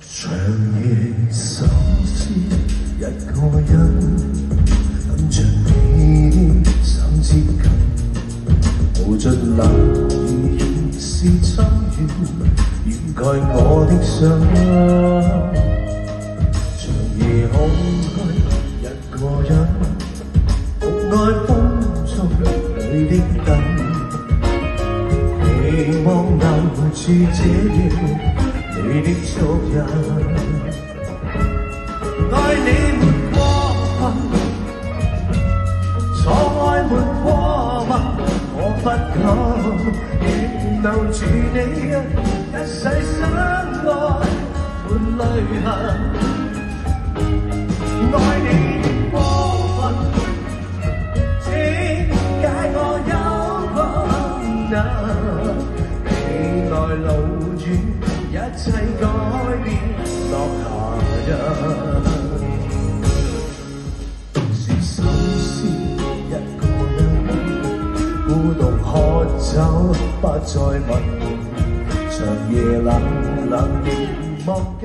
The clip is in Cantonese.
長夜深思一個人，等着你想接近，無盡冷雨仍是參與，掩蓋我的傷。長夜空虛一個人，獨愛風中裏的燈，期望留住這夜你的足印，愛你沒過分，錯愛沒過問，我不敢願留住你，一世相愛沒淚痕。愛你的過分，請解我有困難，未來路遠。一切改變落下日，是心思一個人，孤獨喝酒不再問，長夜冷冷凝望間。